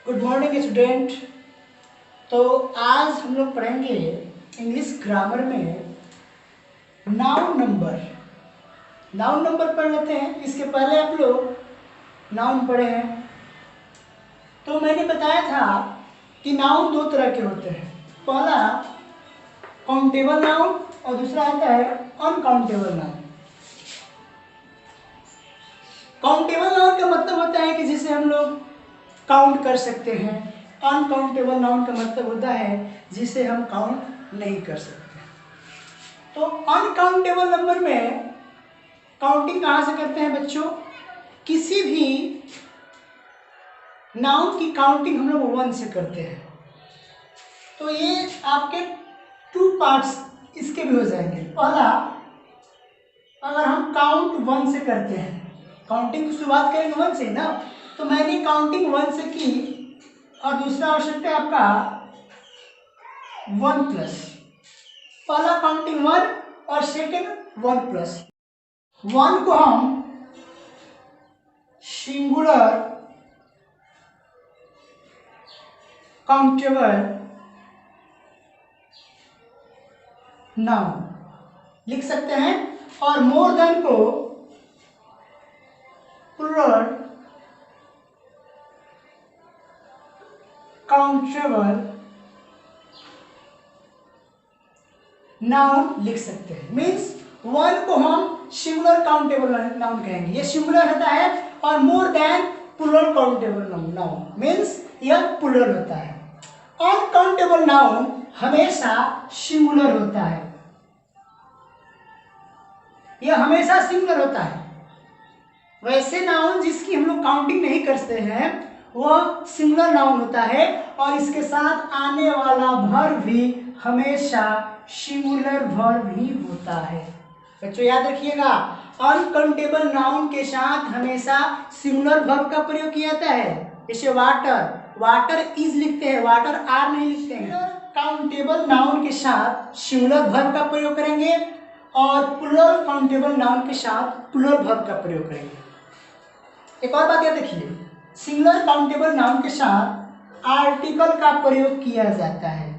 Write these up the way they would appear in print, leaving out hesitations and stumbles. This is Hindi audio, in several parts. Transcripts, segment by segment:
Good morning student. तो आज हम लोग पढ़ेंगे इंग्लिश ग्रामर में नाउन नंबर। नाउन नंबर पढ़ लेते हैं। इसके पहले आप लोग नाउन पढ़े हैं। तो मैंने बताया था कि नाउन दो तरह के होते हैं। पहला काउंटेबल नाउन और दूसरा आता है अनकाउंटेबल नाउन। काउंटेबल नाउन का मतलब होता है कि जिसे हम लोग काउंट कर सकते हैं। अनकाउंटेबल नाउन का मतलब होता है जिसे हम काउंट नहीं कर सकते। तो अनकाउंटेबल नंबर में काउंटिंग कहाँ से करते हैं बच्चों? किसी भी नाउन की काउंटिंग हम लोग 1 से करते हैं। तो ये आपके 2 पार्ट्स इसके भी हो जाएंगे। पहला, अगर हम काउंट 1 से करते हैं, काउंटिंग की शुरुआत करेंगे 1 से ना, तो मैंने काउंटिंग 1 से की और दूसरा आवश्यकता है आपका 1 प्लस। पहला काउंटिंग 1 और सेकेंड 1 प्लस। 1 को हम सिंगुलर काउंटेबल नाउन लिख सकते हैं और मोर देन को प्लूरल काउंटेबल नाउन लिख सकते हैं। मीन्स 1 को हम सिंगुलर काउंटेबल नाउन कहेंगे, ये सिंगुलर होता है, और more than plural countable noun means यह प्लूरल होता है। अनकाउंटेबल नाउन हमेशा सिंगुलर होता है, यह हमेशा सिंगुलर होता है। वैसे नाउन जिसकी हम लोग काउंटिंग नहीं करते हैं वह सिंगुलर नाउन होता है, और इसके साथ आने वाला वर्ब भी हमेशा सिंगुलर वर्ब ही होता है। बच्चों याद रखिएगा, अनकाउंटेबल नाउन के साथ हमेशा सिंगुलर वर्ब का प्रयोग किया जाता है। जैसे वाटर, वाटर इज लिखते हैं, वाटर आर नहीं लिखते हैं। काउंटेबल नाउन के साथ सिंगुलर वर्ब का प्रयोग करेंगे और प्लूरल काउंटेबल नाउन के साथ प्लूरल वर्ब का प्रयोग करेंगे। एक और बात याद रखिए, सिंगुलर काउंटेबल नाउन के साथ आर्टिकल का प्रयोग किया जाता है।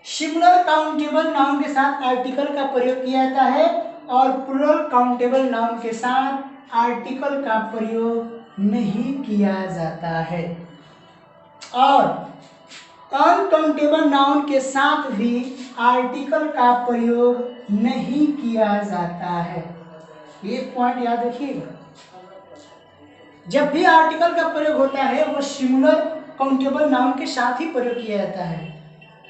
सिंगुलर काउंटेबल नाउन के साथ आर्टिकल का प्रयोग किया जाता है और प्लूरल काउंटेबल नाउन के साथ आर्टिकल का प्रयोग नहीं किया जाता है। और अनकाउंटेबल नाउन के साथ भी आर्टिकल का प्रयोग नहीं किया जाता है। ये पॉइंट याद रखिएगा, जब भी आर्टिकल का प्रयोग होता है वो सिंगुलर काउंटेबल नाउन के साथ ही प्रयोग किया जाता है,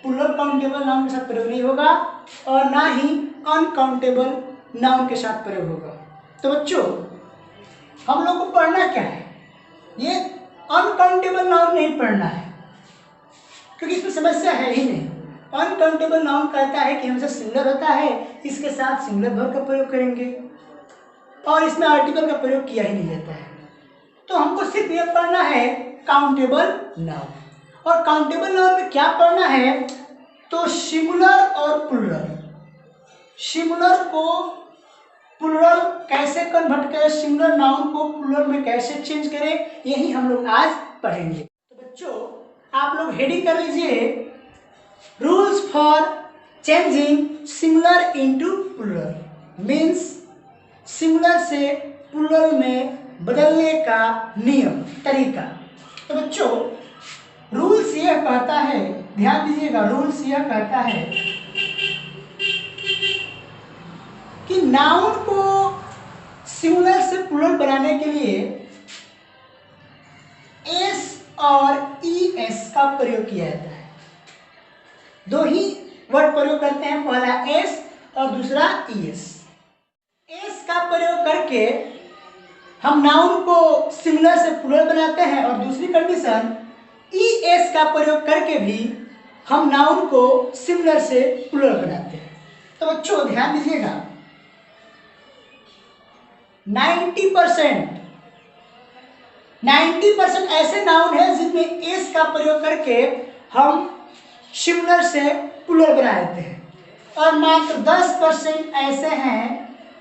प्लूरल काउंटेबल नाउन के साथ प्रयोग नहीं होगा और ना ही अनकाउंटेबल नाउन के साथ प्रयोग होगा। तो बच्चों हम लोग को पढ़ना क्या है? ये अनकाउंटेबल नाउन नहीं पढ़ना है, क्योंकि इसमें समस्या है ही नहीं। अनकाउंटेबल नाउन कहता है कि हमेशा सिंगुलर होता है, इसके साथ सिंगुलर वर्ब का प्रयोग करेंगे और इसमें आर्टिकल का प्रयोग किया ही नहीं जाता है। तो हमको सिर्फ ये पढ़ना है काउंटेबल नाउन। और काउंटेबल नाउन में क्या पढ़ना है? तो सिंगुलर और प्लूरल। सिंगुलर को प्लूरल कैसे कन्वर्ट करें, सिंगुलर नाउन को प्लूरल में कैसे चेंज करें, यही हम लोग आज पढ़ेंगे। तो बच्चों आप लोग हेडिंग कर लीजिए, rules for changing singular into plural. Means singular से प्लूरल में बदलने का नियम, तरीका। तो बच्चों रूल्स यह कहता है, ध्यान दीजिएगा, रूल्स यह कहता है कि नाउन को सिंगुलर से प्लूरल बनाने के लिए एस और ईएस का प्रयोग किया जाता है। दो ही वर्ड प्रयोग करते हैं, पहला एस और दूसरा ईएस। एस का प्रयोग करके हम नाउन को सिंगुलर से प्लूरल बनाते हैं और दूसरी कंडीशन ईएस का प्रयोग करके भी हम नाउन को सिंगुलर से प्लूरल बनाते हैं। तो बच्चों ध्यान दीजिएगा, 90% ऐसे नाउन है जिसमें एस का प्रयोग करके हम सिंगुलर से प्लूरल बना देते हैं, और मात्र 10% ऐसे हैं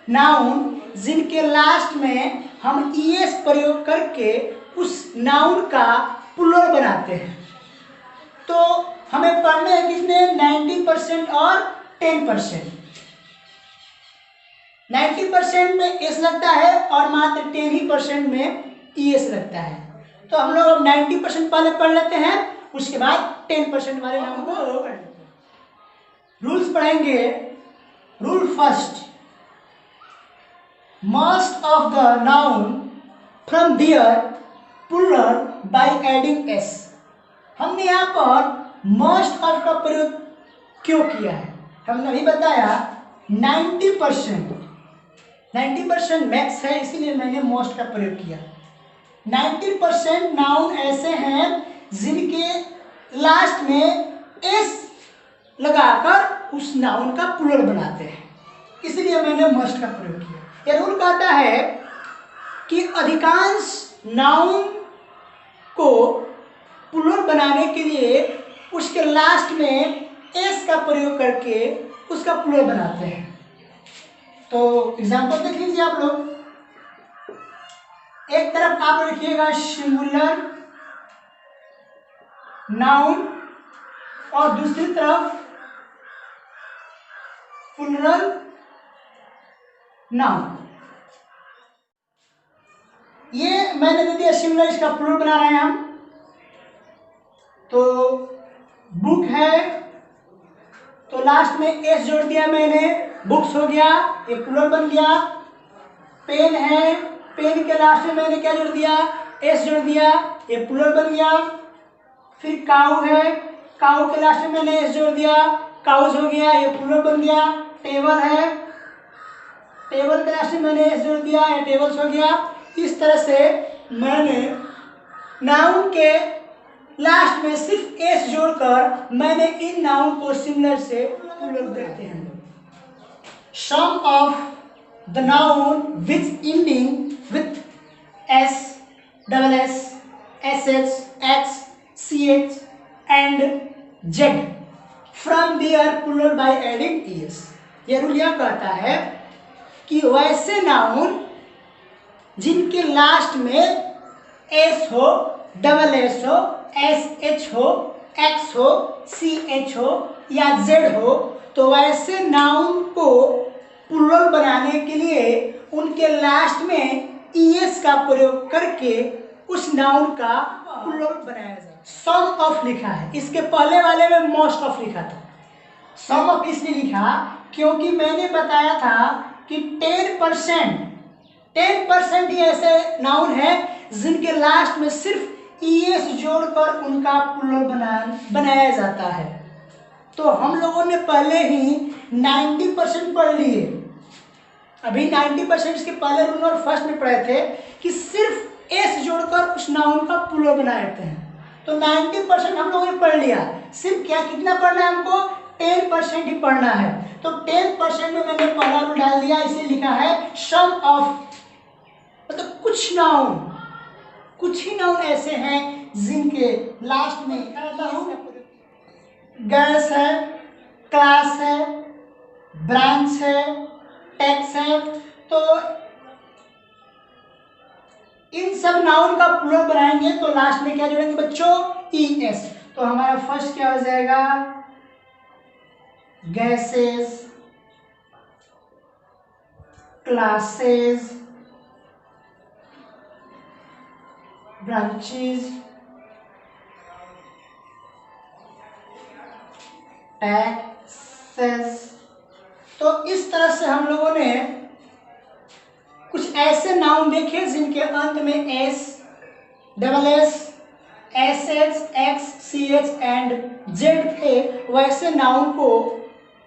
नाउन जिनके लास्ट में हम ईएस प्रयोग करके उस नाउन का प्लूरल बनाते हैं। तो हमें पढ़ने हैं कितने, 90% और 10%। 90% में एस लगता है और मात्र 10% में ईएस लगता है। तो हम लोग अब 90% पहले पढ़ लेते हैं, उसके बाद 10% वाले नाउन को पढ़ लेते हैं। रूल्स पढ़ेंगे। Rule first, must of the noun from their plural by adding S. हमने यहाँ पर मस्ट ऑफ का प्रयोग क्यों किया है, हमने अभी बताया 90% मैक्स है, इसीलिए मैंने मोस्ट का प्रयोग किया। 90% नाउन ऐसे हैं जिनके लास्ट में एस लगाकर उस नाउन का प्लूरल बनाते हैं, इसलिए मैंने मस्ट का प्रयोग किया। यह रूल कहता है कि अधिकांश नाउन को प्लूरल बनाने के लिए उसके लास्ट में एस का प्रयोग करके उसका प्लूरल बनाते हैं। तो एग्जांपल देख लीजिए आप लोग। एक तरफ आप लिखिएगा सिंगुलर नाउन और दूसरी तरफ प्लूरल नाउन। ये मैंने दे दिया सिंगुलर, इसका प्लूरल बना रहे हैं हम। तो बुक है तो लास्ट में एस जोड़ दिया मैंने, बुक्स हो गया, ये प्लूरल बन गया। पेन है, पेन के लास्ट में मैंने क्या जोड़ दिया, एस जोड़ दिया, ये प्लूरल बन गया। फिर काऊ है, काऊ के लास्ट में मैंने एस जोड़ दिया, काउज हो गया, ये प्लूरल बन गया। टेबल है, टेबल के लास्ट में मैंने एस जोड़ दिया, ये टेबल्स हो गया। इस तरह से मैंने नाउन के लास्ट में सिर्फ एस जोड़कर मैंने इन नाउन को सिंगुलर से प्लूरल करते हैं। Some of the noun which ending with S, double S, S H, X, C H and Z from their plural by adding ES. यह रूल यह कहता है कि वैसे नाउन जिनके लास्ट में एस हो, डबल एस हो, एस एच हो, एक्स हो, सी एच हो या जेड हो, तो वैसे नाउन को प्लूरल बनाने के लिए उनके लास्ट में ईएस का प्रयोग करके उस नाउन का प्लूरल बनाया जाए। सम ऑफ लिखा है, इसके पहले वाले में मोस्ट ऑफ लिखा था। सम ऑफ इसलिए लिखा क्योंकि मैंने बताया था कि 10% ही ऐसे नाउन है जिनके लास्ट में सिर्फ ईएस जोड़कर उनका प्लूरल बनाया जाता है। तो हम लोगों ने पहले ही 90% पढ़ लिए। अभी 90% इसके पहले रूल और फर्स्ट में पढ़े थे कि सिर्फ एस जोड़कर उस नाउन का प्लूरल बनाए जाते हैं। तो 90% हम लोगों ने पढ़ लिया। सिर्फ क्या कितना पढ़ना है हमको, 10% ही पढ़ना है। तो 10% में मैंने पहला रूल डाल दिया, इसे लिखा है सम ऑफ, मतलब कुछ ही नाउन ऐसे हैं जिनके लास्ट में गर्ल्स है, क्लास है, ब्रांच है, टैक्स है। तो इन सब नाउन का प्लूरल बनाएंगे तो लास्ट में क्या जोड़ेंगे बच्चों, ईएस। तो हमारा फर्स्ट क्या हो जाएगा, गैसेस, क्लासेस, ब्रांचेस, टैक्सेस। तो इस तरह से हम लोगों ने कुछ ऐसे नाउन देखे जिनके अंत में S, double S, S H, X, C H and Z थे। वैसे नाउन को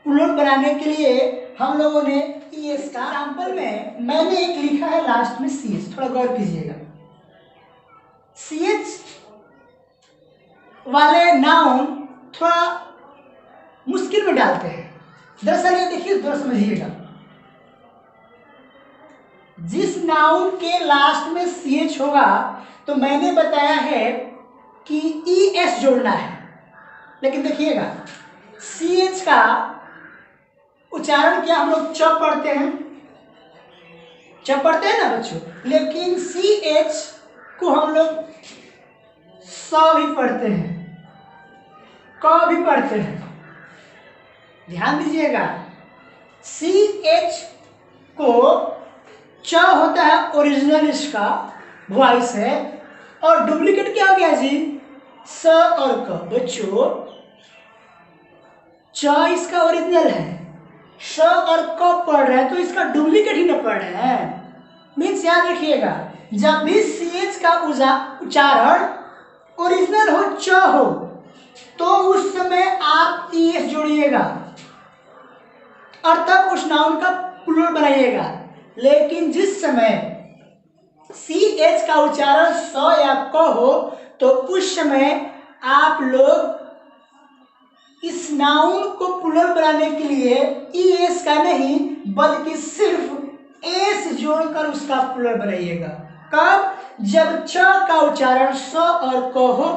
प्लूरल बनाने के लिए हम लोगों ने ईएस का एग्जाम्पल में मैंने एक लिखा है लास्ट में सी एच, थोड़ा गौर कीजिएगा। सी एच वाले नाउन थोड़ा मुश्किल में डालते हैं। दरअसल ये देखिए, थोड़ा समझिएगा। जिस नाउन के लास्ट में सी एच होगा तो मैंने बताया है कि ई एस जोड़ना है, लेकिन देखिएगा सी एच का उच्चारण क्या हम लोग च पढ़ते हैं, च पढ़ते हैं ना बच्चों, लेकिन CH को हम लोग स भी पढ़ते हैं, क भी पढ़ते हैं। ध्यान दीजिएगा, CH को च होता है ओरिजिनल, इसका वॉइस है, और डुप्लीकेट क्या हो गया जी, स और क। बच्चों च इसका ओरिजिनल है, स और क पढ़ रहे हैं तो इसका डुप्लीकेट ही ना पढ़ रहे हैं। मीन्स याद रखिएगा, जब भी CH का उच्चारण ओरिजिनल हो, च हो, तो उस समय आप ES जोड़िएगा और तब उस नाउन का प्लूरल बनाइएगा। लेकिन जिस समय CH का उच्चारण स या क हो, तो उस समय आप लोग इस नाउन को प्लूरल बनाने के लिए ES का नहीं बल्कि सिर्फ एस जोड़कर उसका प्लूरल बनाइएगा। कब? जब च का उच्चारण स और क हो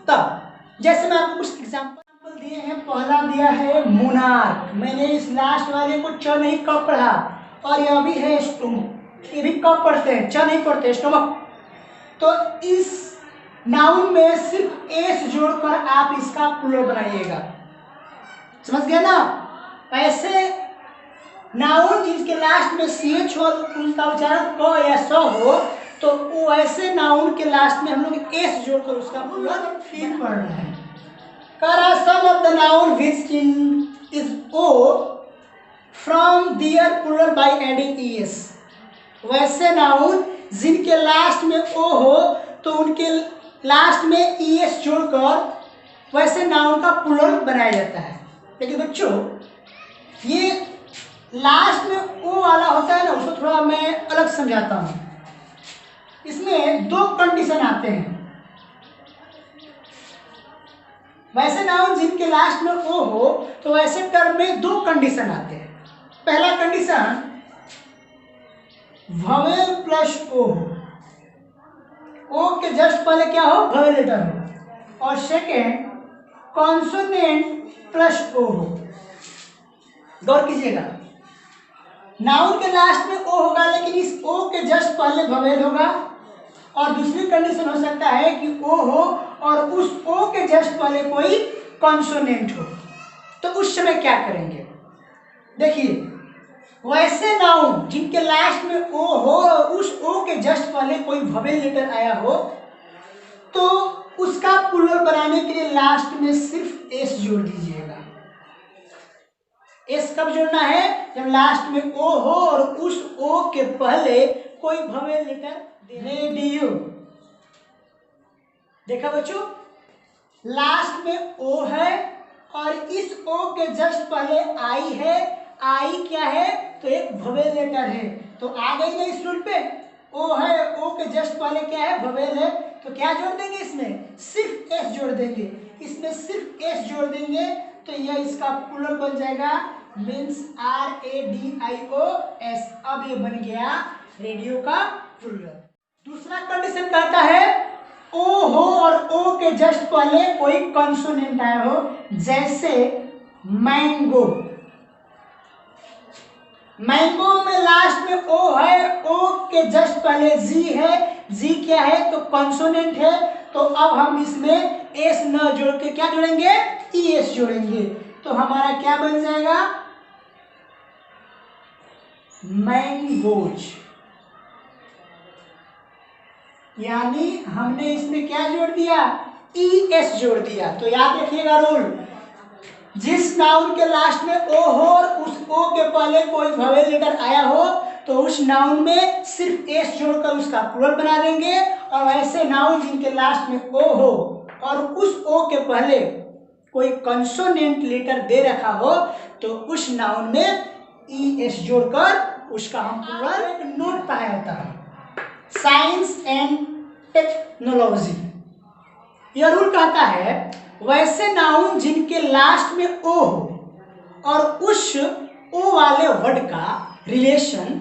तब। जैसे मैं आपको कुछ एग्जाम्पल दिए हैं। पहला दिया है मोनार्क, मैंने इस लास्ट वाले को च नहीं क पढ़ा, और यह भी है स्टोमक, ये भी क पढ़ते हैं, च नहीं पढ़ते, स्टोमक। तो इस नाउन में सिर्फ एस जोड़कर आप इसका प्लूरल बनाइएगा, समझ गए ना। ऐसे नाउन जिसके लास्ट में CH हो, उसका उच्चारण क या स हो, तो वो ऐसे नाउन के लास्ट में हम लोग एस जोड़कर उसका प्लूरल फील पढ़ रहे हैं। Some of the noun which is O from their plural by adding es। वैसे नाउन जिनके लास्ट में O हो तो उनके लास्ट में es जोड़कर वैसे नाउन का प्लूरल बनाया जाता है। लेकिन बच्चों ये लास्ट में O वाला होता है ना, उसको थोड़ा मैं अलग समझाता हूँ। इसमें दो कंडीशन आते हैं। वैसे नाउन जिनके लास्ट में ओ हो तो वैसे टर्म में दो कंडीशन आते हैं। पहला कंडीशन ववेल प्लस ओ हो, ओ के जस्ट पहले क्या हो, ववेल लेटर हो। और सेकेंड कॉन्सोनेंट प्लस ओ हो। गौर कीजिएगा, नाउन के लास्ट में ओ होगा लेकिन इस ओ के जस्ट पहले ववेल होगा। और दूसरी कंडीशन हो सकता है कि ओ हो और उस ओ के जस्ट पहले कोई कॉन्सोनेंट हो। तो उस समय क्या करेंगे, देखिए वैसे नाउन जिनके लास्ट में ओ हो और उस ओ के जस्ट पहले कोई ववेल लेटर आया हो तो उसका प्लूरल बनाने के लिए लास्ट में सिर्फ एस जोड़ दीजिएगा। एस कब जोड़ना है, जब लास्ट में ओ हो और उस ओ के पहले कोई ववेल लेटर। रेडियो, देखा बच्चों, लास्ट में ओ है और इस ओ के जस्ट पहले आई है। आई क्या है, तो एक ववेल लेटर है। तो आ गई ना इस रूल पे, ओ है, ओ के जस्ट पहले क्या है, ववेल है। तो क्या जोड़ देंगे, इसमें सिर्फ एस जोड़ देंगे। इसमें सिर्फ एस जोड़ देंगे तो यह इसका प्लूरल बन जाएगा, मीन्स RADIOS। अब ये बन गया रेडियो का प्लूरल। दूसरा कंडीशन कहता है ओ हो और ओ के जस्ट पहले कोई कॉन्सोनेंट आया हो, जैसे मैंगो। मैंगो में लास्ट में ओ है, ओ के जस्ट पहले जी है। जी क्या है, तो कॉन्सोनेंट है। तो अब हम इसमें एस न जोड़ के क्या जोड़ेंगे, ES जोड़ेंगे। तो हमारा क्या बन जाएगा, मैंगोज। यानी हमने इसमें क्या जोड़ दिया, ES जोड़ दिया। तो याद रखिएगा रूल, जिस नाउन के लास्ट में ओ हो और उस ओ के पहले कोई ववेल लेटर आया हो तो उस नाउन में सिर्फ एस जोड़कर उसका प्लूरल बना देंगे। और ऐसे नाउन जिनके लास्ट में ओ हो और उस ओ के पहले कोई कंसोनेंट लेटर दे रखा हो तो उस नाउन में ES जोड़कर उसका हम प्लूरल। एक नोट पाया होता है, साइंस एंड टेक्नोलॉजी। यह रूल कहता है वैसे नाउन जिनके लास्ट में ओ हो और उस ओ वाले वर्ड का रिलेशन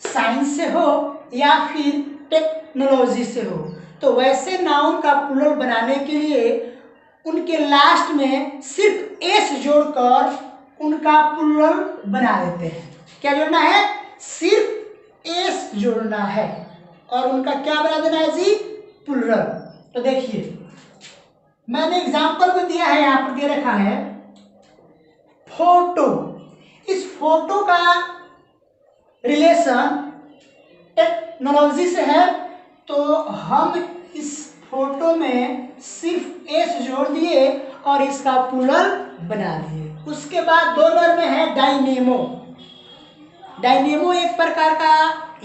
साइंस से हो या फिर टेक्नोलॉजी से हो, तो वैसे नाउन का प्लूरल बनाने के लिए उनके लास्ट में सिर्फ एस जोड़कर उनका प्लूरल बना देते हैं। क्या जोड़ना है, सिर्फ एस जोड़ना है और उनका क्या बना देना है जी, प्लूरल। तो देखिए मैंने एग्जांपल भी दिया है, यहाँ पर दे रखा है फोटो। इस फोटो का रिलेशन टेक्नोलॉजी से है, तो हम इस फोटो में सिर्फ एस जोड़ दिए और इसका प्लूरल बना दिए। उसके बाद 2 नंबर में है डायनेमो। डायनेमो एक प्रकार का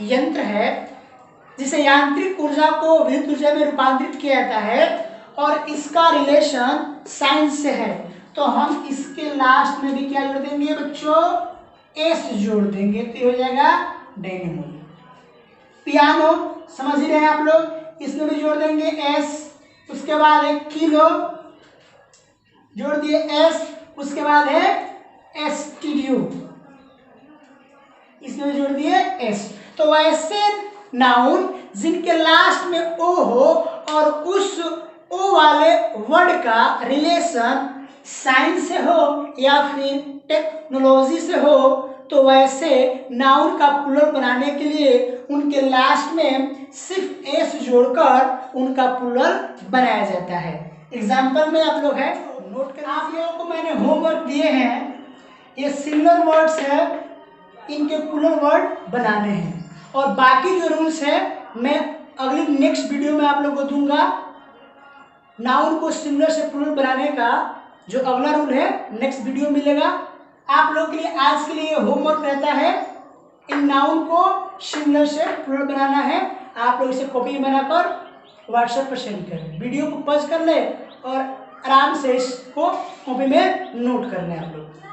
यंत्र है जिसे यांत्रिक ऊर्जा को विद्युत ऊर्जा में रूपांतरित किया जाता है और इसका रिलेशन साइंस से है, तो हम इसके लास्ट में भी क्या जोड़ देंगे बच्चों, एस जोड़ देंगे, तो ये हो जाएगा डायनेमो। पियानो समझ ही रहे हैं आप लोग, इसमें भी जोड़ देंगे एस। उसके बाद एक किलो जोड़ दिए एस। उसके बाद है स्टूडियो, इसमें भी जोड़ दिए एस। तो वैसे नाउन जिनके लास्ट में ओ हो और उस ओ वाले वर्ड का रिलेशन साइंस से हो या फिर टेक्नोलॉजी से हो, तो वैसे नाउन का प्लूरल बनाने के लिए उनके लास्ट में सिर्फ एस जोड़कर उनका प्लूरल बनाया जाता है। एग्जाम्पल में आप लोग है नोट कर, आप लोगों को मैंने होमवर्क दिए हैं, ये सिंगुलर वर्ड्स है, इनके प्लूरल वर्ड बनाने हैं और बाकी जो रूल्स है मैं अगली नेक्स्ट वीडियो में आप लोगों को दूंगा। नाउन को सिंगुलर से प्लूरल बनाने का जो अगला रूल है नेक्स्ट वीडियो मिलेगा। आप लोग के लिए आज के लिए होमवर्क रहता है इन नाउन को सिंगुलर से प्लूरल बनाना है। आप लोग इसे कॉपी बनाकर व्हाट्सएप पर सेंड करें, वीडियो को पॉज कर ले और आराम से इसको कॉपी में नोट कर लें आप लोग।